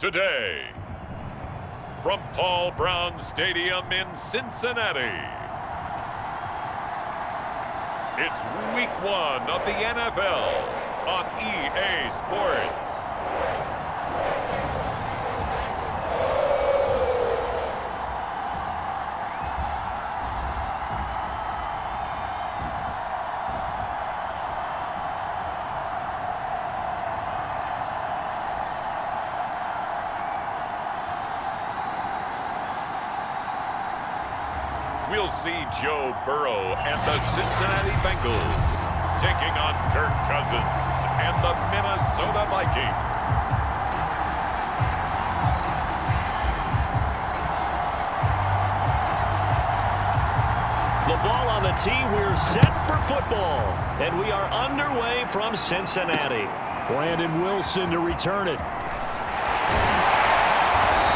today. From Paul Brown Stadium in Cincinnati, it's Week 1 of the NFL on EA Sports. We'll see Joe Burrow and the Cincinnati Bengals taking on Kirk Cousins and the Minnesota Vikings. The ball on the tee, we're set for football, and we are underway from Cincinnati. Brandon Wilson to return it.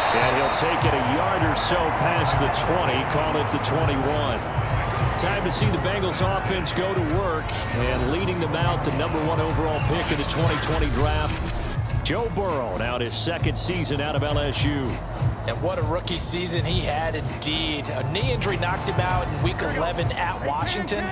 And he'll take it a yard or so past the 20, call it the 21. Time to see the Bengals offense go to work, and leading them out, the #1 overall pick of the 2020 draft, Joe Burrow, now his second season out of LSU. And what a rookie season he had indeed. A knee injury knocked him out in Week 11 at Washington.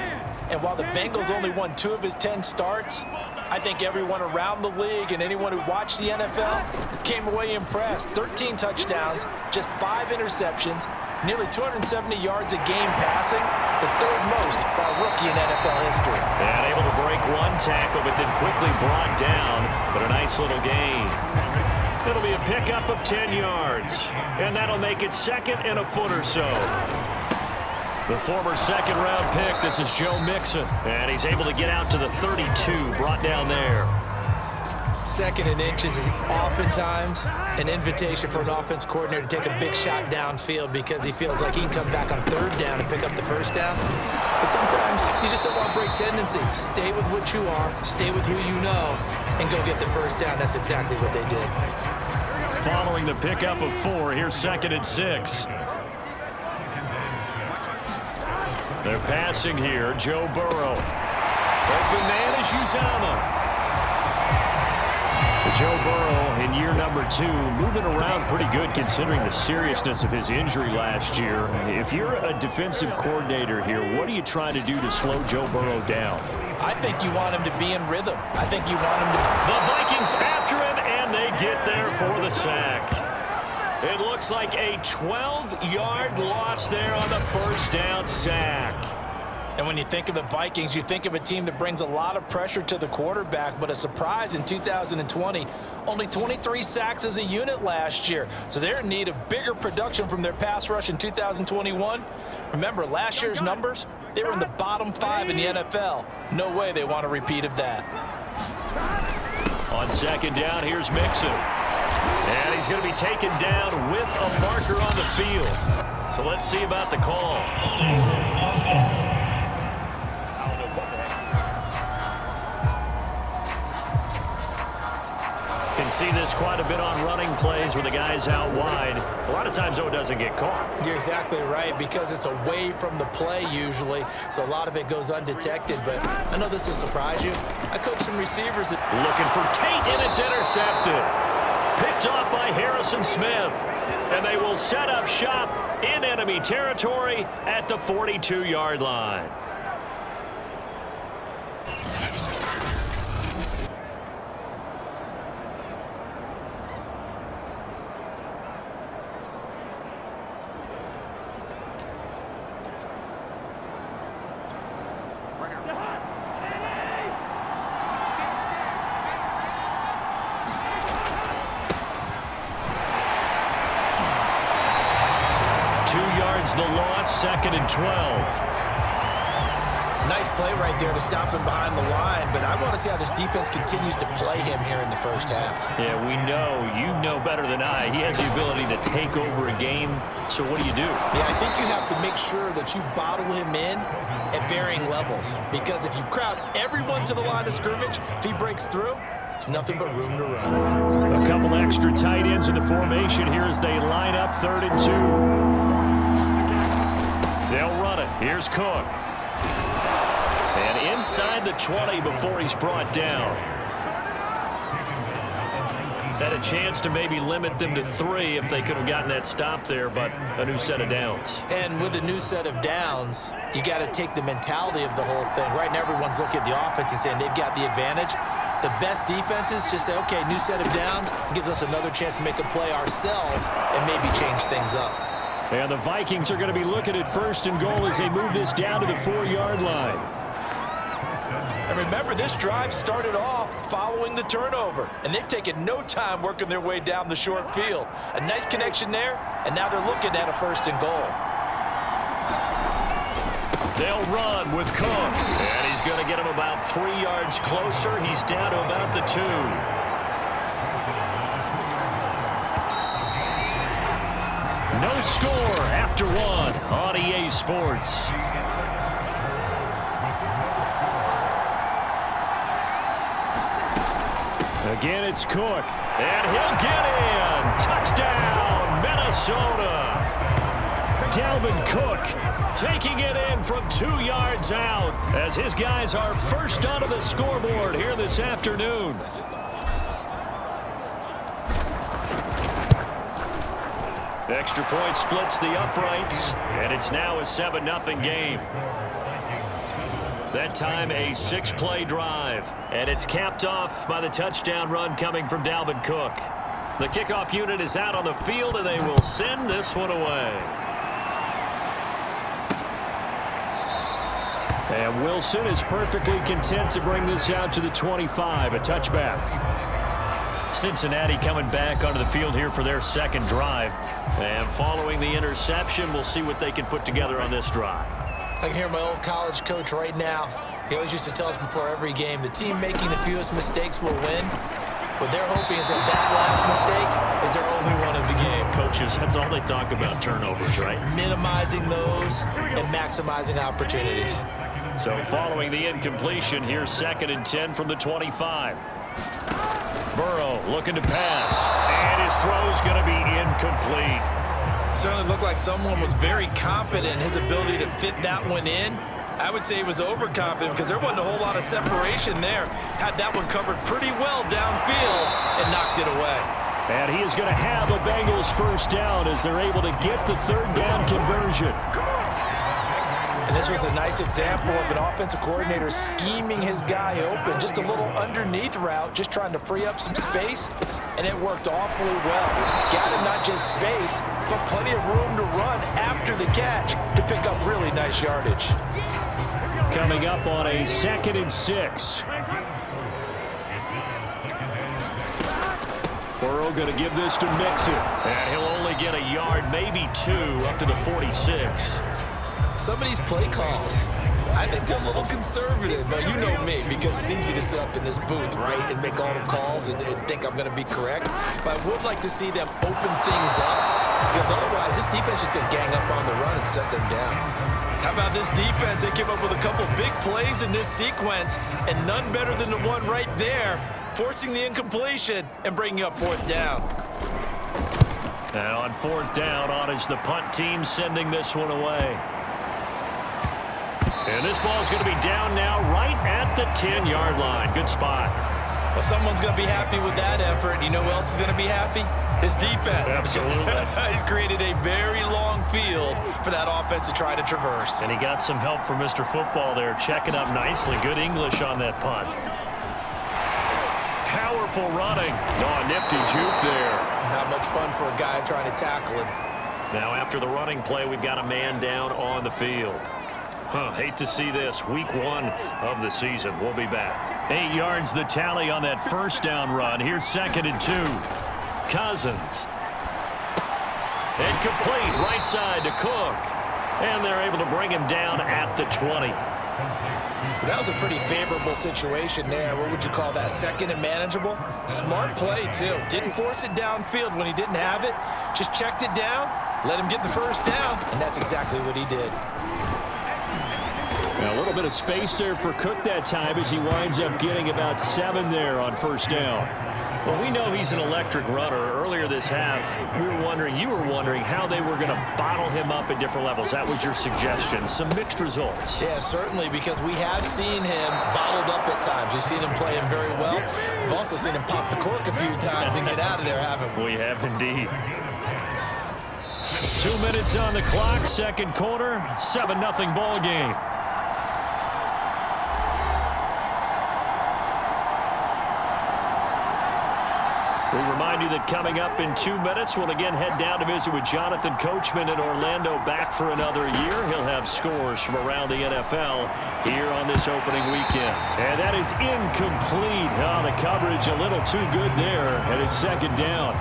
And while the Bengals only won 2 of his 10 starts, I think everyone around the league and anyone who watched the NFL came away impressed. 13 touchdowns, just 5 interceptions, nearly 270 yards a game passing, the 3rd most by a rookie in NFL history. And able to break 1 tackle, but then quickly brought down, but a nice little gain. It'll be a pickup of 10 yards, and that'll make it 2nd and a foot or so. The former 2nd-round pick, this is Joe Mixon, and he's able to get out to the 32, brought down there. 2nd and inches is oftentimes an invitation for an offense coordinator to take a big shot downfield because he feels like he can come back on 3rd down and pick up the 1st down. But sometimes you just don't want to break tendency. Stay with what you are, stay with who you know, and go get the 1st down. That's exactly what they did. Following the pickup of 4, here's 2nd and 6. They're passing here, Joe Burrow. Open man is Uzama. Joe Burrow in year #2, moving around pretty good considering the seriousness of his injury last year. If you're a defensive coordinator here, what are you trying to do to slow Joe Burrow down? I think you want him to be in rhythm. I think you want him to... The Vikings after him, and they get there for the sack. It looks like a 12-yard loss there on the 1st down sack. And when you think of the Vikings, you think of a team that brings a lot of pressure to the quarterback, but a surprise in 2020, only 23 sacks as a unit last year. So they're in need of bigger production from their pass rush in 2021. Remember, last year's numbers, they were in the bottom 5 in the NFL. No way they want a repeat of that. On 2nd down, here's Mixon. And he's going to be taken down with a marker on the field. So let's see about the call. Can see this quite a bit on running plays where the guy's out wide. A lot of times, though, it doesn't get caught. You're exactly right, because it's away from the play usually, so a lot of it goes undetected. But I know this will surprise you. I coached some receivers. Looking for Tate, and it's intercepted. Picked off by Harrison Smith. And they will set up shop in enemy territory at the 42-yard line. The loss, 2nd and 12. Nice play right there to stop him behind the line, but I want to see how this defense continues to play him here in the 1st half. Yeah, we know. You know better than I. He has the ability to take over a game, so what do you do? Yeah, I think you have to make sure that you bottle him in at varying levels, because if you crowd everyone to the line of scrimmage, if he breaks through, there's nothing but room to run. A couple extra tight ends in the formation here as they line up 3rd and 2. They'll run it. Here's Cook. And inside the 20 before he's brought down. Had a chance to maybe limit them to 3 if they could have gotten that stop there, but a new set of downs. And with a new set of downs, you got to take the mentality of the whole thing. Right now, everyone's looking at the offense and saying they've got the advantage. The best defenses just say, okay, new set of downs, gives us another chance to make a play ourselves and maybe change things up. And the Vikings are going to be looking at 1st and goal as they move this down to the 4-yard line. And remember, this drive started off following the turnover, and they've taken no time working their way down the short field. A nice connection there, and now they're looking at a 1st and goal. They'll run with Cook, and he's going to get him about 3 yards closer. He's down to about the 2. No score after 1 on EA Sports. Again, it's Cook, and he'll get in. Touchdown, Minnesota. Dalvin Cook taking it in from 2 yards out as his guys are first onto the scoreboard here this afternoon. Extra point splits the uprights, and it's now a 7-0 game. That time a 6-play drive, and it's capped off by the touchdown run coming from Dalvin Cook. The kickoff unit is out on the field, and they will send this one away. And Wilson is perfectly content to bring this out to the 25, a touchback. Cincinnati coming back onto the field here for their 2nd drive. And following the interception, we'll see what they can put together on this drive. I can hear my old college coach right now. He always used to tell us before every game, the team making the fewest mistakes will win. What they're hoping is that last mistake is their only one of the game. Coaches, that's all they talk about, turnovers, right? Minimizing those and maximizing opportunities. So following the incompletion, here's 2nd and 10 from the 25. Burrow looking to pass, and his throw's going to be incomplete. Certainly looked like someone was very confident in his ability to fit that one in. I would say he was overconfident because there wasn't a whole lot of separation there. Had that one covered pretty well downfield and knocked it away. And he is going to have a Bengals 1st down as they're able to get the 3rd down conversion. And this was a nice example of an offensive coordinator scheming his guy open. Just a little underneath route, just trying to free up some space, and it worked awfully well. Got him not just space, but plenty of room to run after the catch to pick up really nice yardage. Coming up on a 2nd and 6. Burrow going to give this to Mixon. And he'll only get a yard, maybe 2, up to the 46. Some of these play calls, I think they're a little conservative, but you know me, because it's easy to sit up in this booth, right, and make all the calls and think I'm going to be correct. But I would like to see them open things up, because otherwise this defense is going to gang up on the run and shut them down. How about this defense? They came up with a couple big plays in this sequence, and none better than the one right there, forcing the incompletion and bringing up 4th down. And on 4th down, on is the punt team sending this one away. And this ball is going to be down now right at the 10-yard line. Good spot. Well, someone's going to be happy with that effort. You know who else is going to be happy? His defense. Absolutely. He's created a very long field for that offense to try to traverse. And he got some help from Mr. Football there, checking up nicely. Good English on that punt. Powerful running. Oh, nifty juke there. Not much fun for a guy trying to tackle him. Now, after the running play, we've got a man down on the field. Hate to see this. Week 1 of the season. We'll be back. 8 yards the tally on that 1st down run. Here's 2nd and 2. Cousins. Incomplete. Right side to Cook. And they're able to bring him down at the 20. That was a pretty favorable situation there. What would you call that? 2nd and manageable? Smart play, too. Didn't force it downfield when he didn't have it. Just checked it down, let him get the 1st down, and that's exactly what he did. A little bit of space there for Cook that time as he winds up getting about 7 there on 1st down. Well, we know he's an electric runner. Earlier this half, you were wondering how they were going to bottle him up at different levels. That was your suggestion. Some mixed results. Yeah, certainly, because we have seen him bottled up at times. We've seen him play him very well. We've also seen him pop the cork a few times and get out of there, haven't we? We have indeed. 2 minutes on the clock, second quarter, 7-0 ball game. We remind you that coming up in 2 minutes, we'll again head down to visit with Jonathan Coachman in Orlando, back for another year. He'll have scores from around the NFL here on this opening weekend. And that is incomplete. Oh, the coverage a little too good there, and it's second down.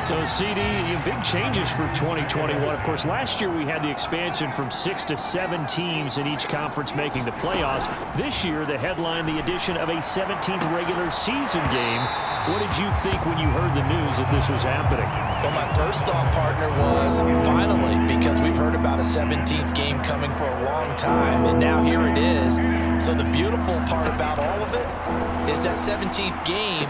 So, CD, big changes for 2021. Of course, last year we had the expansion from 6 to 7 teams in each conference making the playoffs. This year, the headline, the addition of a 17th regular season game. What did you think when you heard the news that this was happening? Well, my first thought, partner, was finally, because we've heard about a 17th game coming for a long time, and now here it is. So the beautiful part about all of it is that 17th game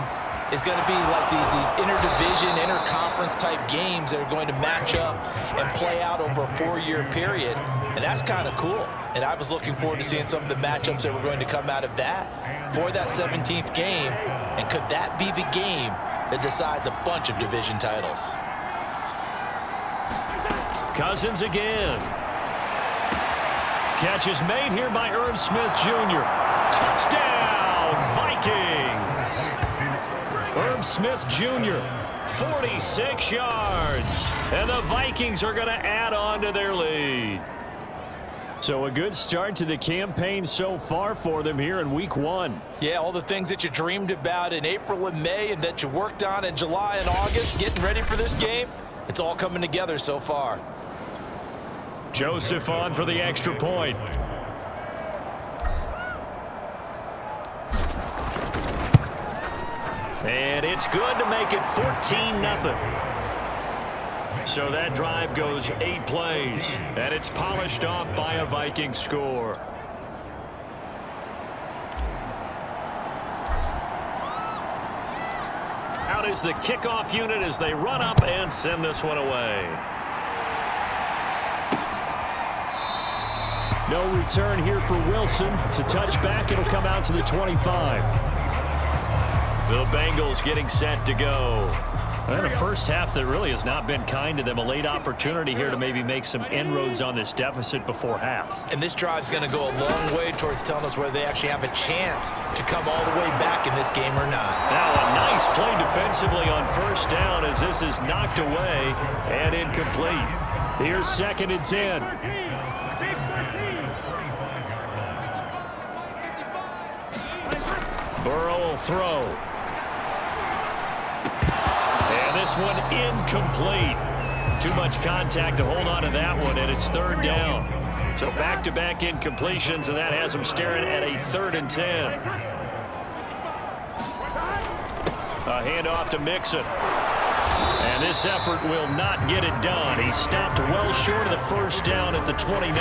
is going to be like these interdivision, interconference type games that are going to match up and play out over a 4-year period. And that's kind of cool. And I was looking forward to seeing some of the matchups that were going to come out of that for that 17th game. And could that be the game that decides a bunch of division titles? Cousins again. Catch is made here by Irv Smith Jr. Touchdown, Vikings. Irv Smith Jr., 46 yards. And the Vikings are going to add on to their lead. So a good start to the campaign so far for them here in week 1. Yeah, all the things that you dreamed about in April and May and that you worked on in July and August, getting ready for this game, it's all coming together so far. Joseph on for the extra point. And it's good to make it 14-0. So that drive goes 8 plays, and it's polished off by a Viking score. Out is the kickoff unit as they run up and send this one away. No return here for Wilson. It's a touchback. It'll come out to the 25. The Bengals getting set to go. And a first half that really has not been kind to them. A late opportunity here to maybe make some inroads on this deficit before half. And this drive's going to go a long way towards telling us whether they actually have a chance to come all the way back in this game or not. Now a nice play defensively on first down as this is knocked away and incomplete. Here's 2nd and 10. Burrow will throw. And this one incomplete. Too much contact to hold on to that one, and it's 3rd down. So back-to-back incompletions, and that has them staring at a 3rd and 10. A handoff to Mixon. And this effort will not get it done. He stopped well short of the first down at the 29.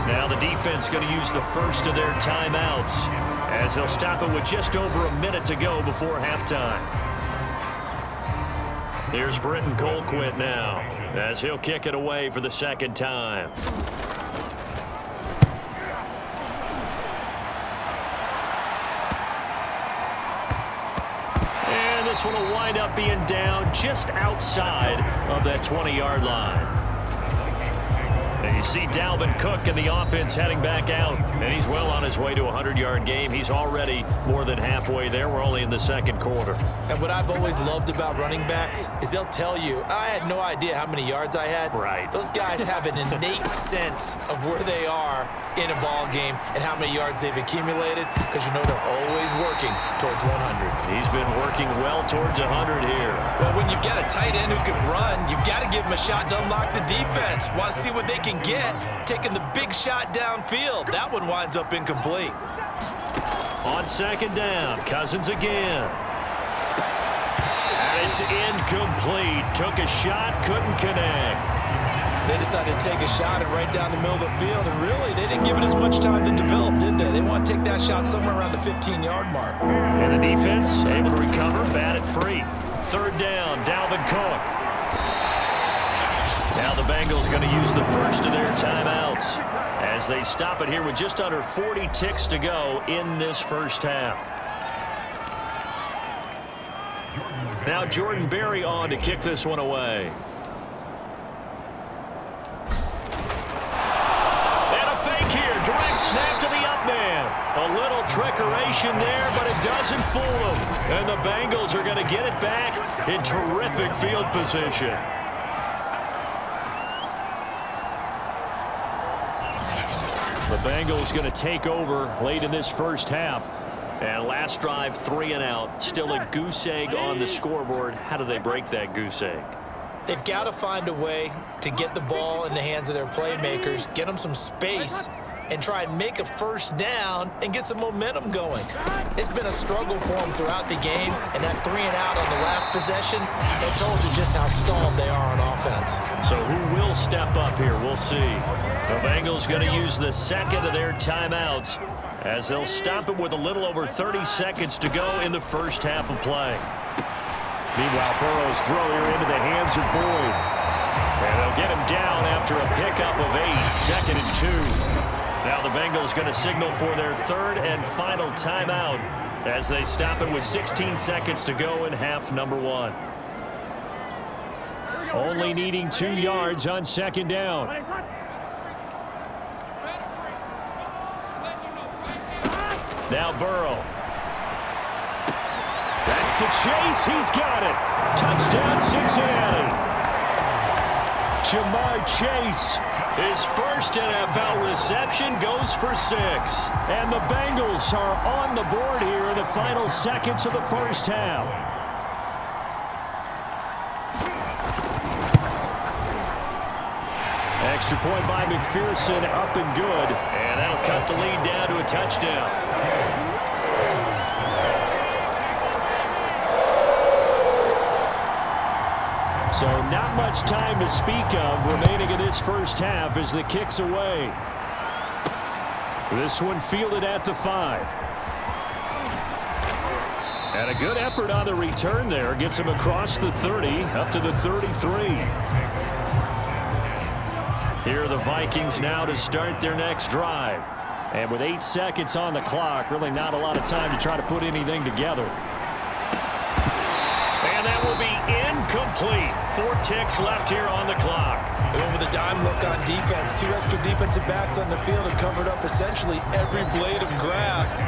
Now the defense going to use the first of their timeouts as they'll stop it with just over a minute to go before halftime. Here's Britton Colquitt now as he'll kick it away for the 2nd time. And this one will wind up being down just outside of that 20-yard line. And you see Dalvin Cook and the offense heading back out, and he's well on his way to a 100-yard game. He's already more than halfway there. We're only in the 2nd quarter. And what I've always loved about running backs is they'll tell you, I had no idea how many yards I had. Right. Those guys have an innate sense of where they are in a ball game and how many yards they've accumulated, because you know they're always working towards 100. He's been working well towards 100 here. Well, when you've got a tight end who can run, you've got to give him a shot to unlock the defense. Want to see what they can get, taking the big shot downfield. That one winds up incomplete. On 2nd down, Cousins again. And it's incomplete. Took a shot, couldn't connect. They decided to take a shot and right down the middle of the field, and really, they didn't give it as much time to develop, did they? They want to take that shot somewhere around the 15-yard mark. And the defense able to recover third down. Dalvin Cook. Now the Bengals going to use the first of their timeouts as they stop it here with just under 40 ticks to go in this first half. Now Jordan Berry on to kick this one away. And a fake here. Direct snap to the up man. A little trickeration there, but it doesn't fool them. And the Bengals are going to get it back in terrific field position. The Bengals going to take over late in this first half. And last drive, 3 and out. Still a goose egg on the scoreboard. How do they break that goose egg? They've got to find a way to get the ball in the hands of their playmakers, get them some space, and try and make a first down and get some momentum going. It's been a struggle for them throughout the game, and that 3 and out on the last possession, that told you just how stalled they are on offense. So who will step up here? We'll see. The Bengals going to use the second of their timeouts as they'll stop it with a little over 30 seconds to go in the first half of play. Meanwhile, Burrow's throw here into the hands of Boyd. And they'll get him down after a pickup of 8, 2nd and 2. Now the Bengals going to signal for their third and final timeout as they stop it with 16 seconds to go in half number 1. Only needing 2 yards on 2nd down. Now Burrow. That's to Chase. He's got it. Touchdown, Cincinnati. Jamar Chase. His first NFL reception goes for 6. And the Bengals are on the board here in the final seconds of the first half. Extra point by McPherson, up and good. And that'll cut the lead down to a touchdown. So not much time to speak of remaining in this first half as the kick's away. This one fielded at the 5. And a good effort on the return there. Gets him across the 30, up to the 33. Here are the Vikings now to start their next drive. And with 8 seconds on the clock, really not a lot of time to try to put anything together. And that will be incomplete. 4 ticks left here on the clock. They went with a dime look on defense. 2 extra defensive backs on the field and covered up essentially every blade of grass.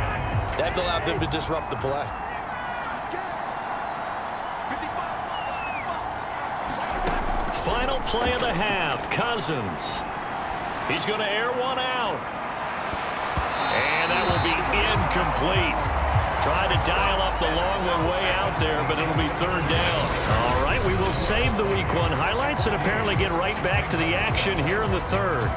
That allowed them to disrupt the play. Final play of the half. Cousins. He's going to air one out. And that will be incomplete. Trying to dial up the long way out there, but it'll be 3rd down. All right, we will save the Week 1 highlights and apparently get right back to the action here in the 3rd.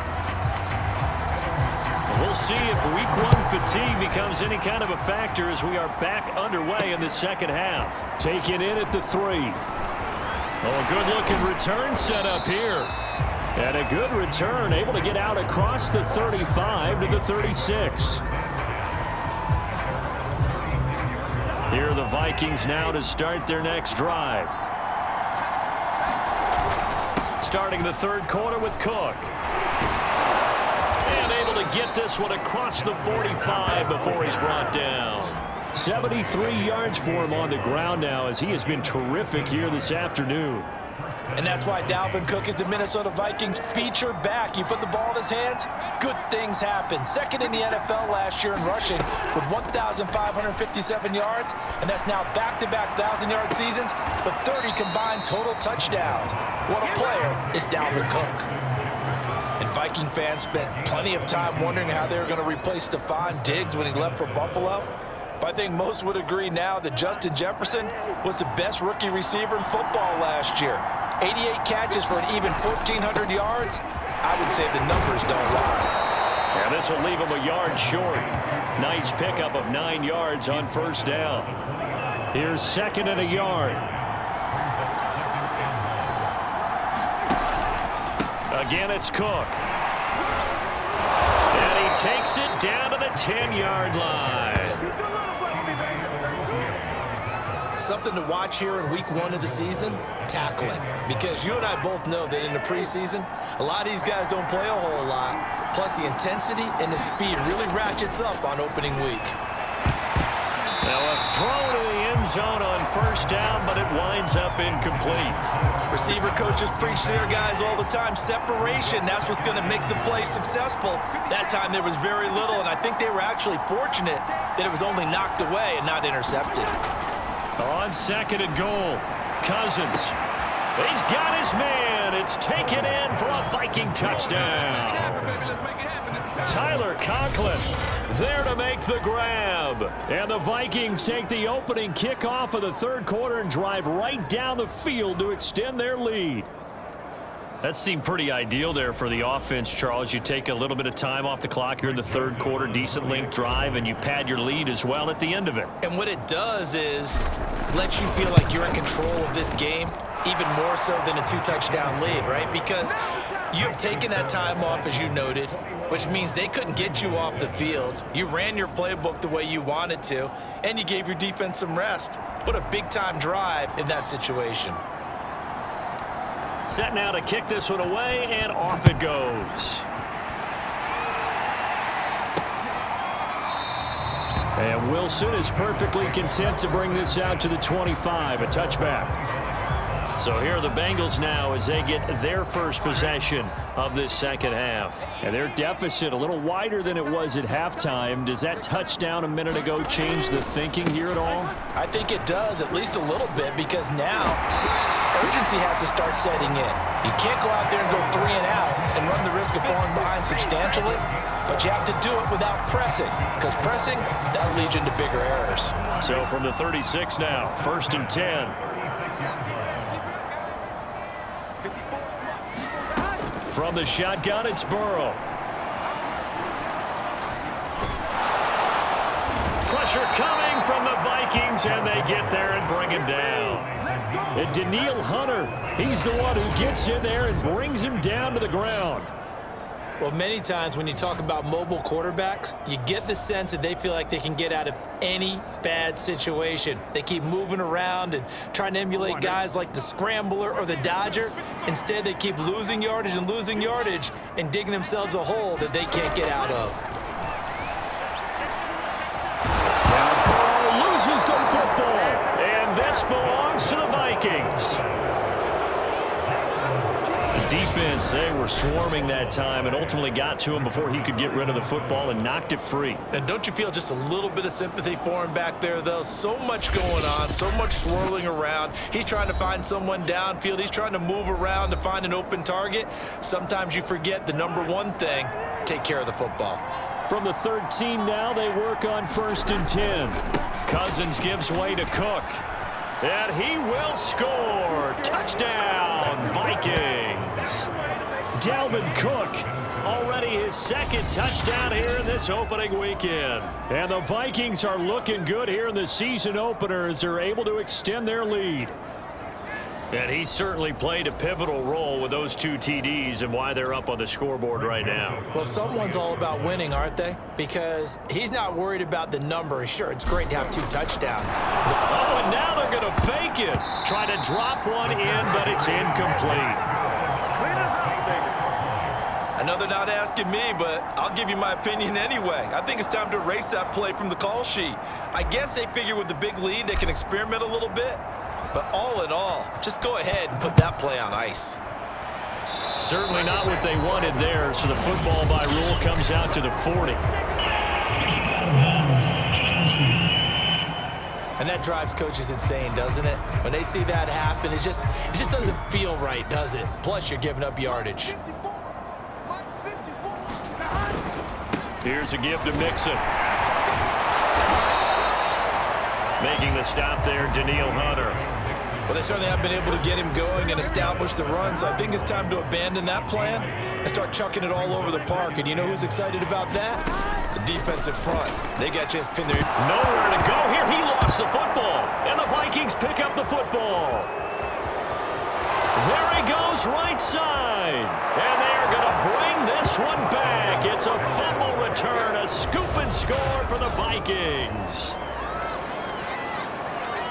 We'll see if Week 1 fatigue becomes any kind of a factor as we are back underway in the second half. Taken in at the 3. Oh, a good-looking return set up here. And a good return, able to get out across the 35 to the 36. Here are the Vikings now to start their next drive. Starting the 3rd quarter with Cook. And able to get this one across the 45 before he's brought down. 73 yards for him on the ground now as he has been terrific here this afternoon. And that's why Dalvin Cook is the Minnesota Vikings featured back. You put the ball in his hands, good things happen. 2nd in the NFL last year in rushing with 1,557 yards, and that's now back-to-back 1,000-yard seasons, but 30 combined total touchdowns. What a player is Dalvin Cook. And Viking fans spent plenty of time wondering how they were going to replace Stephon Diggs when he left for Buffalo. But I think most would agree now that Justin Jefferson was the best rookie receiver in football last year. 88 catches for an even 1,400 yards. I would say the numbers don't lie. Yeah, this will leave him a yard short. Nice pickup of 9 yards on 1st down. Here's 2nd and a yard. Again, it's Cook. And he takes it down to the 10-yard line. something to watch here in week 1 of the season, tackling. Because you and I both know that in the preseason, a lot of these guys don't play a whole lot. Plus, the intensity and the speed really ratchets up on opening week. Now a throw to the end zone on first down, but it winds up incomplete. Receiver coaches preach to their guys all the time. Separation, that's what's going to make the play successful. That time there was very little, and I think they were actually fortunate that it was only knocked away and not intercepted. On 2nd and goal, Cousins. He's got his man. It's taken in for a Viking touchdown. Tyler Conklin there to make the grab. And the Vikings take the opening kickoff of the 3rd quarter and drive right down the field to extend their lead. That seemed pretty ideal there for the offense, Charles. You take a little bit of time off the clock here in the 3rd quarter, decent length drive, and you pad your lead as well at the end of it. And what it does is let you feel like you're in control of this game, even more so than a 2-touchdown lead, right? Because you have taken that time off, as you noted, which means they couldn't get you off the field. You ran your playbook the way you wanted to, and you gave your defense some rest. What a big-time drive in that situation. Set now to kick this one away, and off it goes. And Wilson is perfectly content to bring this out to the 25, a touchback. So here are the Bengals now as they get their first possession of this 2nd half. And their deficit a little wider than it was at halftime. Does that touchdown a minute ago change the thinking here at all? I think it does, at least a little bit, because now urgency has to start setting in. You can't go out there and go 3 and out and run the risk of falling behind substantially, but you have to do it without pressing, because pressing, that'll lead you into bigger errors. So from the 36 now, 1st and 10. From the shotgun, it's Burrow. Pressure coming from the Vikings, and they get there and bring him down. And Danielle Hunter, he's the one who gets in there and brings him down to the ground. Well, many times when you talk about mobile quarterbacks, you get the sense that they feel like they can get out of any bad situation. They keep moving around and trying to emulate guys like the Scrambler or the Dodger. Instead, they keep losing yardage and digging themselves a hole that they can't get out of. Burrow loses the football. And this belongs to the Vikings. Defense, they were swarming that time and ultimately got to him before he could get rid of the football and knocked it free. And don't you feel just a little bit of sympathy for him back there, though? So much going on, so much swirling around. He's trying to find someone downfield. He's trying to move around to find an open target. Sometimes you forget the number one thing, take care of the football. From the 13 now, they work on 1st and 10. Cousins gives way to Cook. And he will score. Touchdown, Vikings. Dalvin Cook, already his 2nd touchdown here in this opening weekend. And the Vikings are looking good here in the season opener as they're able to extend their lead. And he certainly played a pivotal role with those 2 TDs and why they're up on the scoreboard right now. Well, someone's all about winning, aren't they? Because he's not worried about the number. Sure, it's great to have 2 touchdowns. Oh, and now they're going to fake it. Try to drop one in, but it's incomplete. I know they're not asking me, but I'll give you my opinion anyway. I think it's time to erase that play from the call sheet. I guess they figure with the big lead they can experiment a little bit. But all in all, just go ahead and put that play on ice. Certainly not what they wanted there, so the football by rule comes out to the 40. And that drives coaches insane, doesn't it? When they see that happen, it just doesn't feel right, does it? Plus, you're giving up yardage. Here's a give to Mixon. Making the stop there, Danielle Hunter. Well, they certainly have been able to get him going and establish the run, so I think it's time to abandon that plan and start chucking it all over the park. And you know who's excited about that? The defensive front. They got just pinned there. Nowhere to go here. He lost the football, and the Vikings pick up the football. There he goes, right side. And they are going to bring this one back. It's a fumble return, a scoop and score for the Vikings.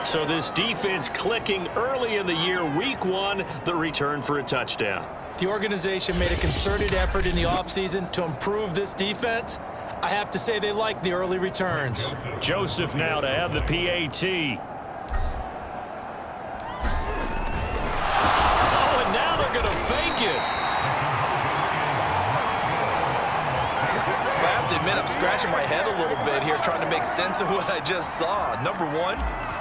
So this defense clicking early in the year, week one, the return for a touchdown. The organization made a concerted effort in the offseason to improve this defense. I have to say they like the early returns. Joseph now to have the PAT. Oh, and now they're going to fake it. I have to admit, I'm scratching my head a little bit here trying to make sense of what I just saw. Number one,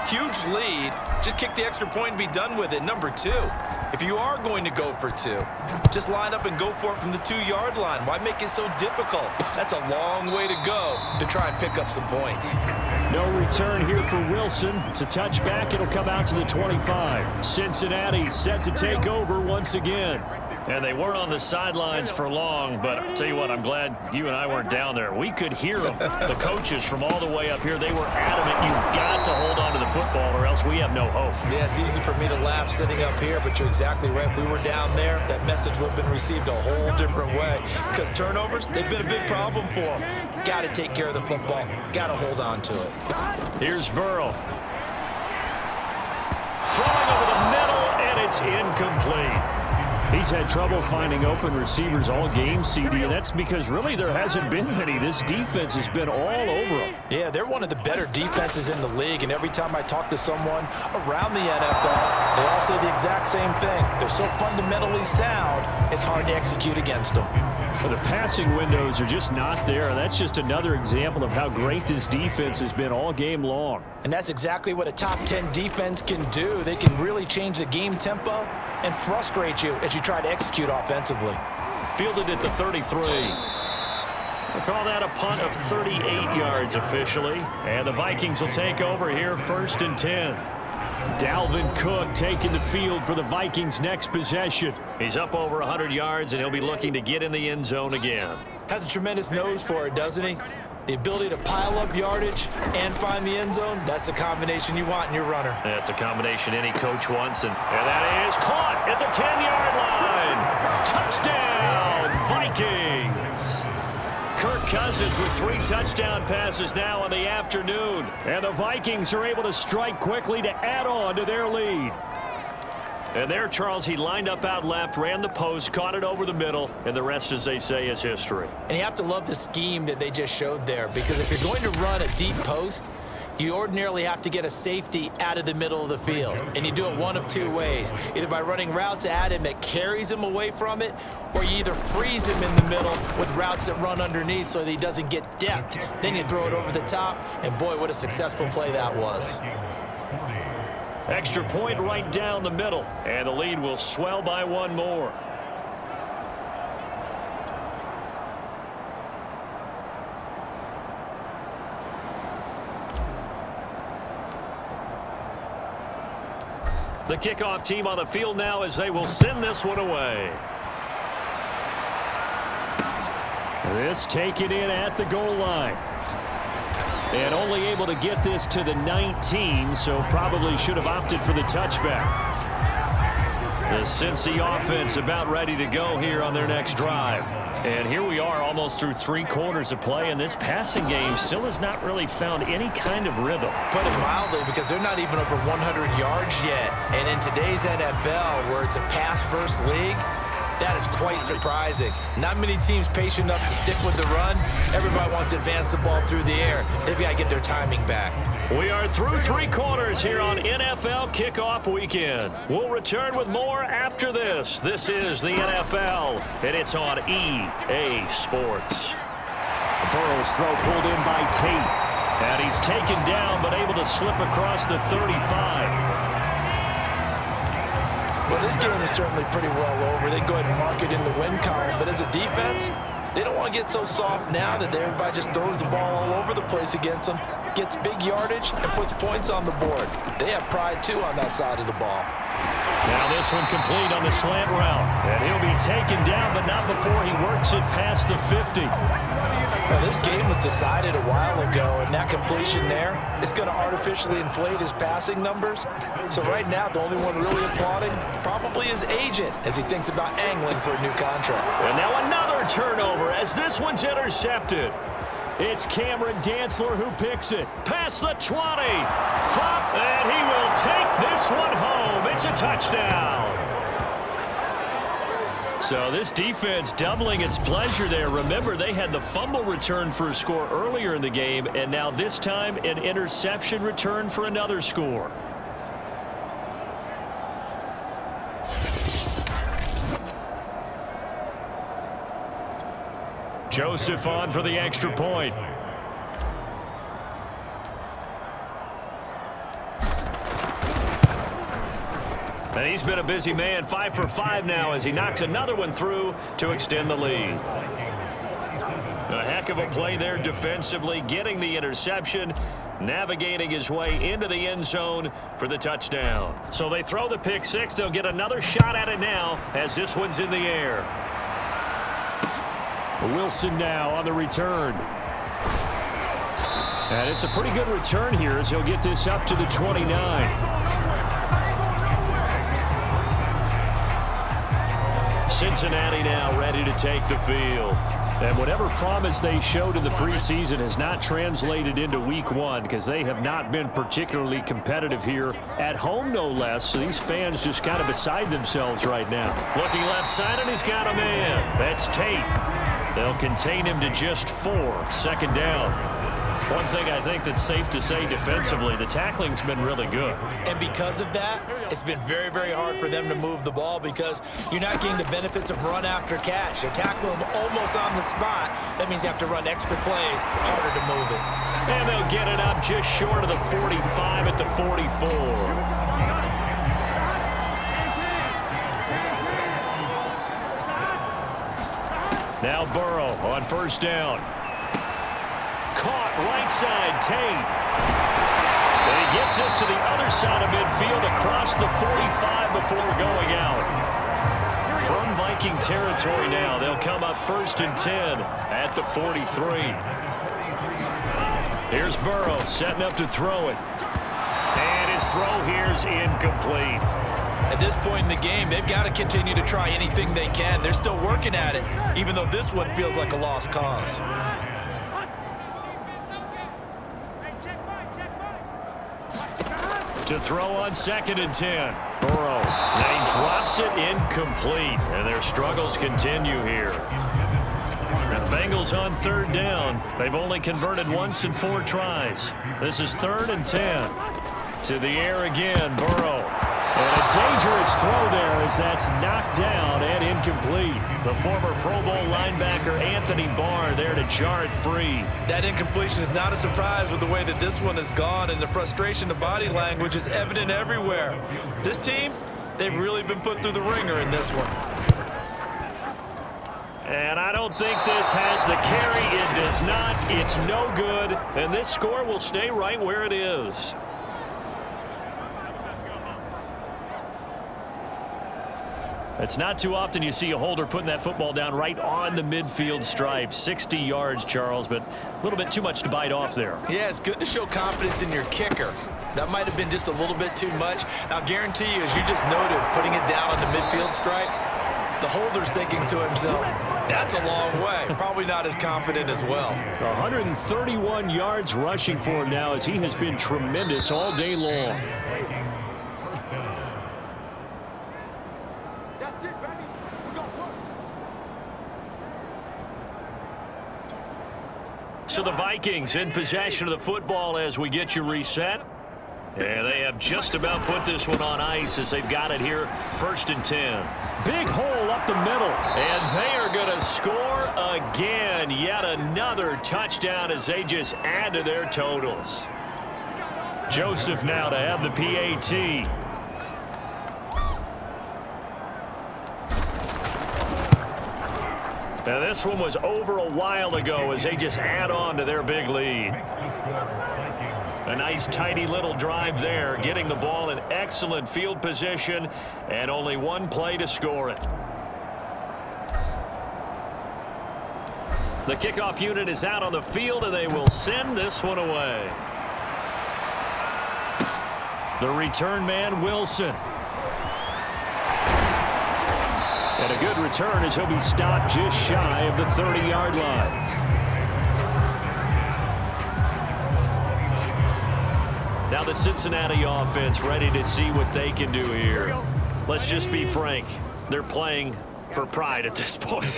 huge lead. Just kick the extra point and be done with it. Number two, if you are going to go for two, just line up and go for it from the 2-yard line. Why make it so difficult? That's a long way to go to try and pick up some points. No return here for Wilson. It's a touchback. It'll come out to the 25. Cincinnati set to take over once again. And they weren't on the sidelines for long, but I'll tell you what, I'm glad you and I weren't down there. We could hear them. The coaches from all the way up here, they were adamant. You've got to hold on to the football or else we have no hope. Yeah, it's easy for me to laugh sitting up here, but you're exactly right. If we were down there, that message would have been received a whole different way. Because turnovers, they've been a big problem for them. Got to take care of the football. Got to hold on to it. Here's Burrow. Throwing over the middle, and it's incomplete. He's had trouble finding open receivers all game, CD, and that's because really there hasn't been many. This defense has been all over them. Yeah, they're one of the better defenses in the league, and every time I talk to someone around the NFL, they all say the exact same thing. They're so fundamentally sound, it's hard to execute against them. But the passing windows are just not there. That's just another example of how great this defense has been all game long. And that's exactly what a top 10 defense can do. They can really change the game tempo and frustrate you as you try to execute offensively. Fielded at the 33. We'll call that a punt of 38 yards officially. And the Vikings will take over here 1st and 10. Dalvin Cook taking the field for the Vikings' next possession. He's up over 100 yards, and he'll be looking to get in the end zone again. Has a tremendous nose for it, doesn't he? The ability to pile up yardage and find the end zone, that's the combination you want in your runner. That's a combination any coach wants, and that is caught at the 10-yard line. Touchdown, Vikings. Kirk Cousins with 3 touchdown passes now in the afternoon. And the Vikings are able to strike quickly to add on to their lead. And there, Charles, he lined up out left, ran the post, caught it over the middle, and the rest, as they say, is history. And you have to love the scheme that they just showed there, because if you're going to run a deep post, you ordinarily have to get a safety out of the middle of the field. And you do it one of 2 ways. Either by running routes at him that carries him away from it, or you either freeze him in the middle with routes that run underneath so that he doesn't get depth. Then you throw it over the top, and boy, what a successful play that was. Extra point right down the middle, and the lead will swell by 1 more. The kickoff team on the field now as they will send this one away. This taken in at the goal line. And only able to get this to the 19, so probably should have opted for the touchback. The Cincy offense about ready to go here on their next drive. And here we are almost through 3 quarters of play, and this passing game still has not really found any kind of rhythm. Put it mildly, because they're not even over 100 yards yet. And in today's NFL, where it's a pass-first league, that is quite surprising. Not many teams patient enough to stick with the run. Everybody wants to advance the ball through the air. They've got to get their timing back. We are through 3 quarters here on NFL Kickoff Weekend. We'll return with more after this. This is the NFL, and it's on EA Sports. Burrow's throw pulled in by Tate. And he's taken down, but able to slip across the 35. Well, this game is certainly pretty well over. They go ahead and mark it in the win column. But as a defense, they don't want to get so soft now that everybody just throws the ball all over the place against them, gets big yardage, and puts points on the board. They have pride, too, on that side of the ball. Now this one complete on the slant route. And he'll be taken down, but not before he works it past the 50. Well, this game was decided a while ago, and that completion there is going to artificially inflate his passing numbers. So right now, the only one really applauding probably his agent as he thinks about angling for a new contract. And now another turnover as this one's intercepted. It's Cameron Dantzler who picks it. Past the 20. Flop, and he will take this one home. It's a touchdown. So this defense doubling its pleasure there. Remember, they had the fumble return for a score earlier in the game, and now this time an interception return for another score. Joseph on for the extra point. And he's been a busy man, 5 for 5 now as he knocks another one through to extend the lead. A heck of a play there defensively, getting the interception, navigating his way into the end zone for the touchdown. So they throw the pick six. They'll get another shot at it now as this one's in the air. Wilson now on the return. And it's a pretty good return here as he'll get this up to the 29. Cincinnati now ready to take the field. And whatever promise they showed in the preseason has not translated into week one because they have not been particularly competitive here at home, no less. So these fans just kind of beside themselves right now. Looking left side, and he's got a man. That's Tate. They'll contain him to just 4. Second down. One thing I think that's safe to say defensively, the tackling's been really good. And because of that, it's been very, very hard for them to move the ball because you're not getting the benefits of run after catch. They tackle them almost on the spot. That means you have to run extra plays, harder to move it. And they'll get it up just short of the 45 at the 44. Now Burrow on first down. Caught right side, Tate. And he gets us to the other side of midfield across the 45 before going out. From Viking territory now, they'll come up 1st and 10 at the 43. Here's Burrow setting up to throw it. And his throw here's incomplete. At this point in the game, they've got to continue to try anything they can. They're still working at it, even though this one feels like a lost cause. To throw on 2nd and 10. Burrow. Now he drops it incomplete. And their struggles continue here. And the Bengals on 3rd down. They've only converted once in 4 tries. This is 3rd and 10. To the air again, Burrow. And a dangerous throw there as that's knocked down and incomplete. The former Pro Bowl linebacker Anthony Barr there to jar it free. That incompletion is not a surprise with the way that this one has gone, and the frustration of body language is evident everywhere. This team, they've really been put through the ringer in this one. And I don't think this has the carry. It does not. It's no good. And this score will stay right where it is. It's not too often you see a holder putting that football down right on the midfield stripe. 60 yards, Charles, but a little bit too much to bite off there. Yeah, it's good to show confidence in your kicker. That might have been just a little bit too much. I'll guarantee you, as you just noted, putting it down on the midfield stripe, the holder's thinking to himself, that's a long way. Probably not as confident as well. 131 yards rushing for him now as he has been tremendous all day long. So the Vikings in possession of the football as we get you reset. And they have just about put this one on ice as they've got it here, 1st and 10. Big hole up the middle. And they are going to score again. Yet another touchdown as they just add to their totals. Joseph now to have the PAT. Now this one was over a while ago as they just add on to their big lead. A nice tidy little drive there, getting the ball in excellent field position and only one play to score it. The kickoff unit is out on the field and they will send this one away. The return man, Wilson. And a good return as he'll be stopped just shy of the 30-yard line. Now the Cincinnati offense ready to see what they can do here. Let's just be frank. They're playing for pride at this point.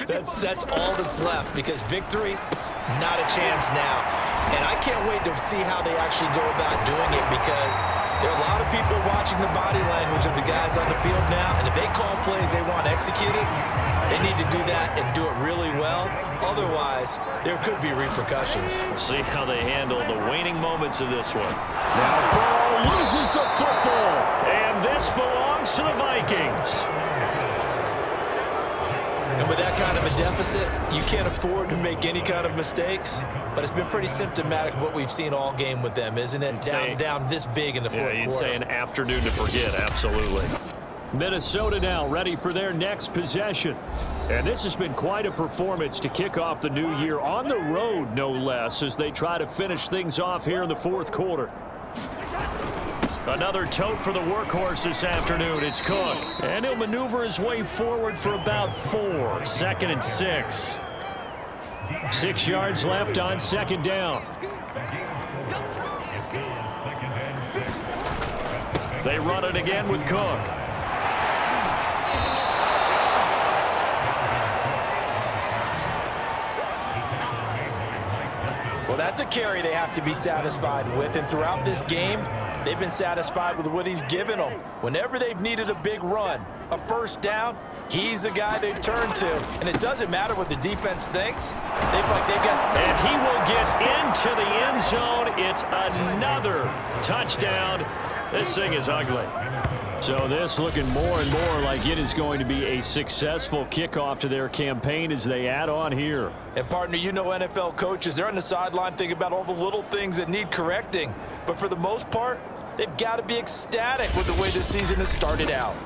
That's all that's left, because victory, not a chance now. And I can't wait to see how they actually go about doing it, because there are a lot of people watching the body language of the guys on the field now, and if they call plays they want executed, they need to do that and do it really well. Otherwise, there could be repercussions. We'll see how they handle the waning moments of this one. Now Burrow loses the football. And this belongs to the Vikings. And with that kind of a deficit, you can't afford to make any kind of mistakes. But it's been pretty symptomatic of what we've seen all game with them, isn't it? Down this big in the fourth quarter. Yeah, you'd say an afternoon to forget, absolutely. Minnesota now ready for their next possession. And this has been quite a performance to kick off the new year on the road, no less, as they try to finish things off here in the fourth quarter. Another tote for the workhorse this afternoon. It's Cook. And he'll maneuver his way forward for about 4. 2nd and 6. 6 yards left on 2nd down. They run it again with Cook. Well, that's a carry they have to be satisfied with, and throughout this game, they've been satisfied with what he's given them. Whenever they've needed a big run, a first down, he's the guy they've turned to. And it doesn't matter what the defense thinks. They've got. And he will get into the end zone. It's another touchdown. This thing is ugly. So this looking more and more like it is going to be a successful kickoff to their campaign as they add on here. And partner, you know NFL coaches, they're on the sideline thinking about all the little things that need correcting. But for the most part, they've got to be ecstatic with the way this season has started out.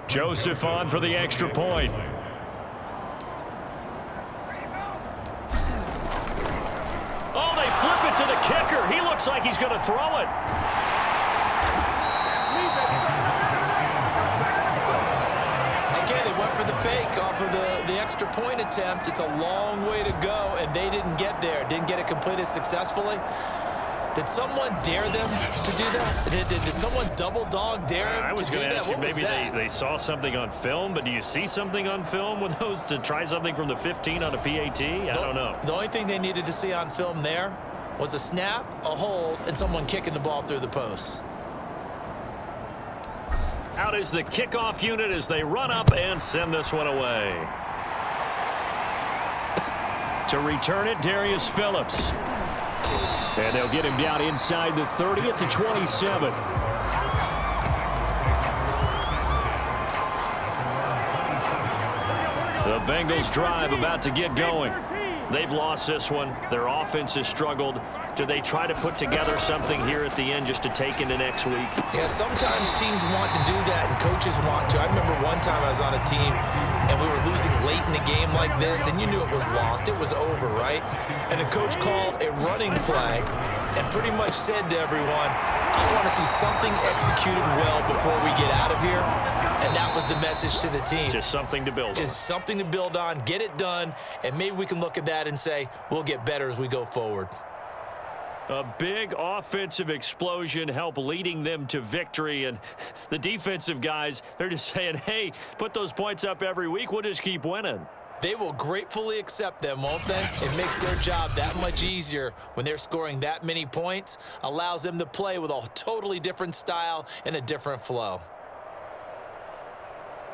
Joseph on for the extra point. Oh, they flip it to the kicker. He looks like he's going to throw it. Again, they went for the fake off of the extra point attempt. It's a long way to go, and they didn't get there. Didn't get it completed successfully. Did someone dare them to do that? Did someone double dog dare them I was to do going to that? ask you, What was maybe that? they saw something on film, but do you see something on film with those to try something from the 15 on a PAT? I don't know. The only thing they needed to see on film there was a snap, a hold, and someone kicking the ball through the post. Out is the kickoff unit as they run up and send this one away. To return it, Darius Phillips. And they'll get him down inside the 30 at the 27. The Bengals drive about to get going. They've lost this one. Their offense has struggled. Do they try to put together something here at the end just to take into next week? Yeah, sometimes teams want to do that and coaches want to. I remember one time I was on a team and we were losing late in the game like this, and you knew it was lost. It was over, right? And the coach called a running play and pretty much said to everyone, I want to see something executed well before we get out of here. And that was the message to the team. Just something to build on. Just something to build on, get it done, and maybe we can look at that and say, we'll get better as we go forward. A big offensive explosion help leading them to victory, and the defensive guys, they're just saying, hey, put those points up every week, we'll just keep winning. They will gratefully accept them, won't they? It makes their job that much easier when they're scoring that many points, allows them to play with a totally different style and a different flow.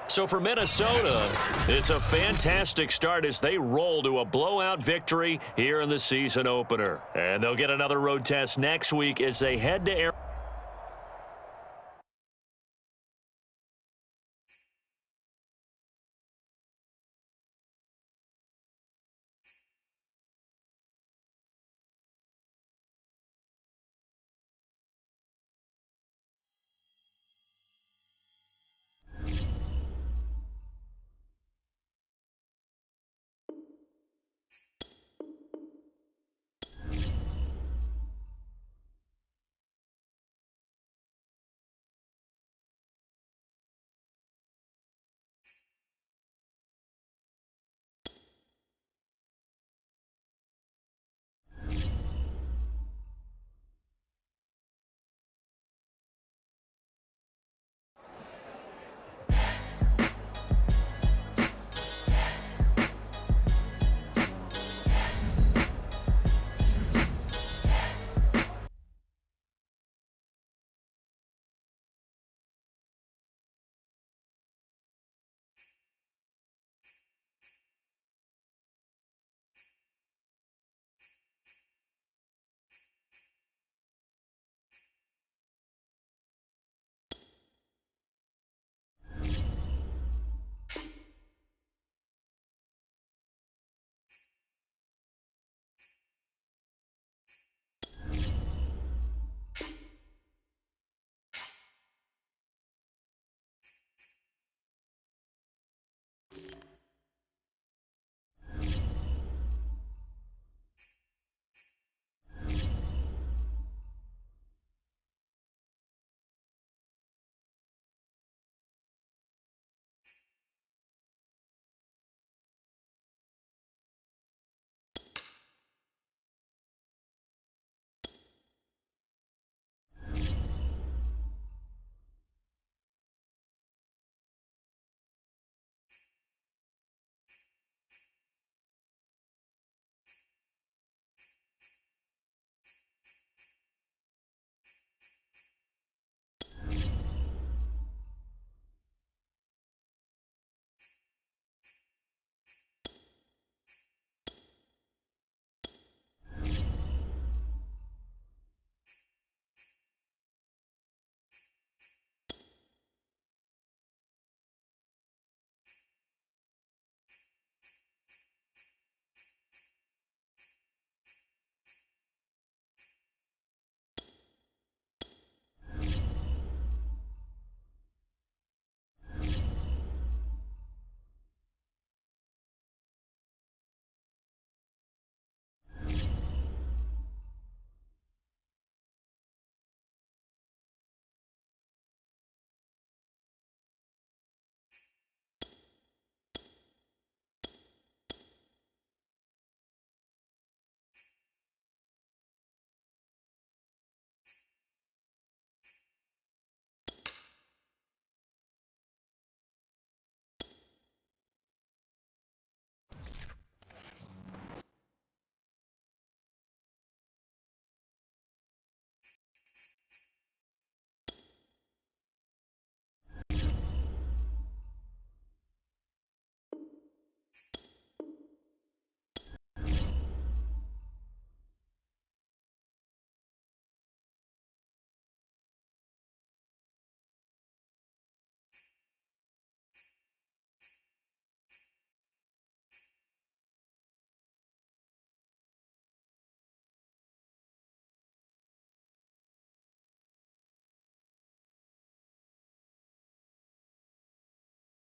So for Minnesota, it's a fantastic start as they roll to a blowout victory here in the season opener. And they'll get another road test next week as they head to Arizona.